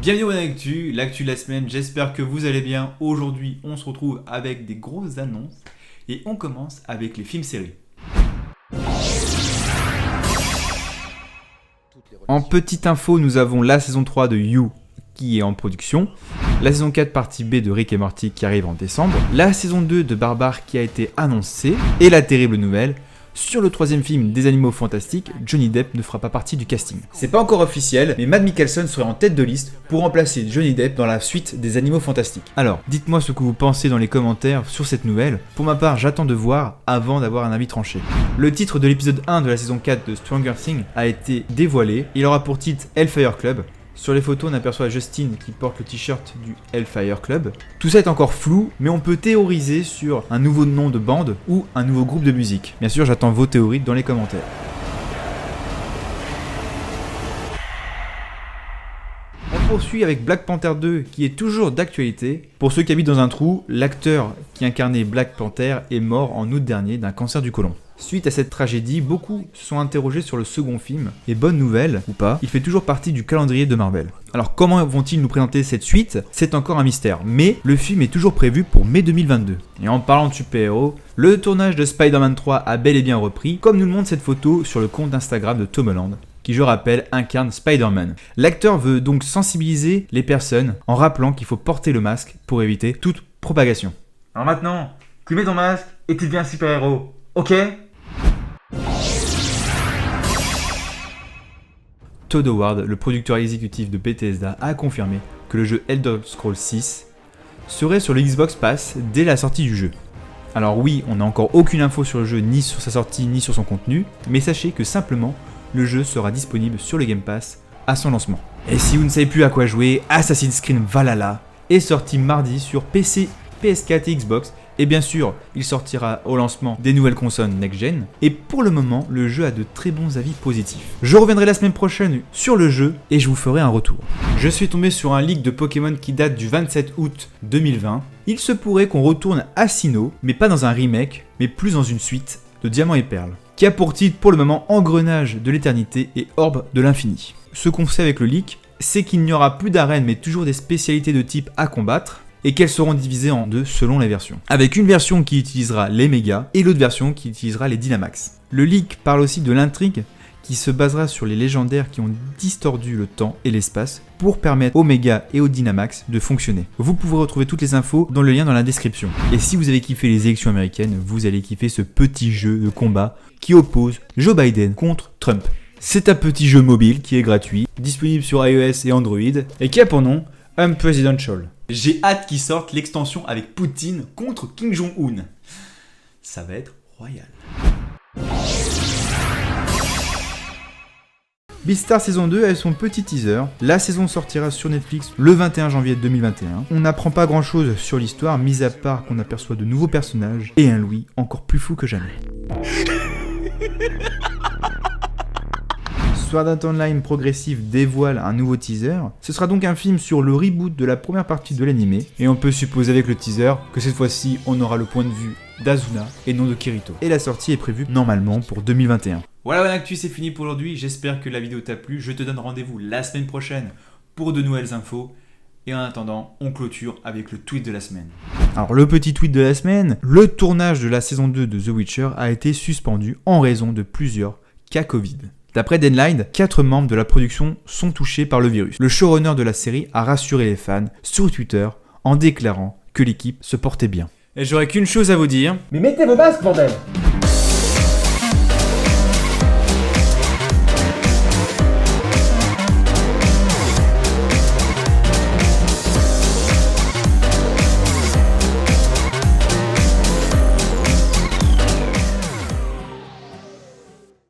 Bienvenue au l'actu de la semaine, j'espère que vous allez bien. Aujourd'hui, on se retrouve avec des grosses annonces et on commence avec les films-séries. En petite info, nous avons la saison 3 de You qui est en production, la saison 4 partie B de Rick et Morty qui arrive en décembre, la saison 2 de Barbare qui a été annoncée et la terrible nouvelle, sur le troisième film des Animaux Fantastiques, Johnny Depp ne fera pas partie du casting. C'est pas encore officiel, mais Mads Mikkelsen serait en tête de liste pour remplacer Johnny Depp dans la suite des Animaux Fantastiques. Alors, dites-moi ce que vous pensez dans les commentaires sur cette nouvelle. Pour ma part, j'attends de voir avant d'avoir un avis tranché. Le titre de l'épisode 1 de la saison 4 de Stranger Things a été dévoilé. Il aura pour titre Hellfire Club. Sur les photos, on aperçoit Justine qui porte le t-shirt du Hellfire Club. Tout ça est encore flou, mais on peut théoriser sur un nouveau nom de bande ou un nouveau groupe de musique. Bien sûr, j'attends vos théories dans les commentaires. On poursuit avec Black Panther 2 qui est toujours d'actualité. Pour ceux qui habitent dans un trou, l'acteur qui incarnait Black Panther est mort en août dernier d'un cancer du côlon. Suite à cette tragédie, beaucoup se sont interrogés sur le second film, et bonne nouvelle, ou pas, il fait toujours partie du calendrier de Marvel. Alors comment vont-ils nous présenter cette suite? C'est encore un mystère, mais le film est toujours prévu pour mai 2022. Et en parlant de super-héros, le tournage de Spider-Man 3 a bel et bien repris, comme nous le montre cette photo sur le compte Instagram de Tom Holland, qui je rappelle incarne Spider-Man. L'acteur veut donc sensibiliser les personnes en rappelant qu'il faut porter le masque pour éviter toute propagation. Alors maintenant, tu mets ton masque et tu deviens super-héros, ok? Todd Howard, le producteur exécutif de Bethesda, a confirmé que le jeu Elder Scrolls 6 serait sur le Xbox Pass dès la sortie du jeu. Alors oui, on n'a encore aucune info sur le jeu, ni sur sa sortie, ni sur son contenu, mais sachez que simplement, le jeu sera disponible sur le Game Pass à son lancement. Et si vous ne savez plus à quoi jouer, Assassin's Creed Valhalla est sorti mardi sur PC, PS4 et Xbox, et bien sûr, il sortira au lancement des nouvelles consoles next-gen, et pour le moment, le jeu a de très bons avis positifs. Je reviendrai la semaine prochaine sur le jeu, et je vous ferai un retour. Je suis tombé sur un leak de Pokémon qui date du 27 août 2020. Il se pourrait qu'on retourne à Sinnoh, mais pas dans un remake, mais plus dans une suite de Diamants et Perles, qui a pour titre pour le moment Engrenage de l'éternité et Orbe de l'infini. Ce qu'on sait avec le leak, c'est qu'il n'y aura plus d'arènes, mais toujours des spécialités de type à combattre, et qu'elles seront divisées en deux selon les versions. Avec une version qui utilisera les mégas et l'autre version qui utilisera les Dynamax. Le leak parle aussi de l'intrigue qui se basera sur les légendaires qui ont distordu le temps et l'espace pour permettre aux mégas et aux Dynamax de fonctionner. Vous pouvez retrouver toutes les infos dans le lien dans la description. Et si vous avez kiffé les élections américaines, vous allez kiffer ce petit jeu de combat qui oppose Joe Biden contre Trump. C'est un petit jeu mobile qui est gratuit, disponible sur iOS et Android, et qui a pour nom Unpresidential. J'ai hâte qu'il sorte l'extension avec Poutine contre Kim Jong-un. Ça va être royal. Beastars saison 2 a son petit teaser. La saison sortira sur Netflix le 21 janvier 2021. On n'apprend pas grand chose sur l'histoire, mis à part qu'on aperçoit de nouveaux personnages et un Louis encore plus fou que jamais. Sword Art Online Progressive dévoile un nouveau teaser. Ce sera donc un film sur le reboot de la première partie de l'anime, et on peut supposer avec le teaser que cette fois-ci on aura le point de vue d'Azuna et non de Kirito. Et la sortie est prévue normalement pour 2021. Voilà, l'actu c'est fini pour aujourd'hui, j'espère que la vidéo t'a plu, je te donne rendez-vous la semaine prochaine pour de nouvelles infos, et en attendant, on clôture avec le tweet de la semaine. Alors le petit tweet de la semaine, le tournage de la saison 2 de The Witcher a été suspendu en raison de plusieurs cas Covid. D'après Deadline, 4 membres de la production sont touchés par le virus. Le showrunner de la série a rassuré les fans sur Twitter en déclarant que l'équipe se portait bien. Et j'aurais qu'une chose à vous dire. Mais mettez vos masques, bordel!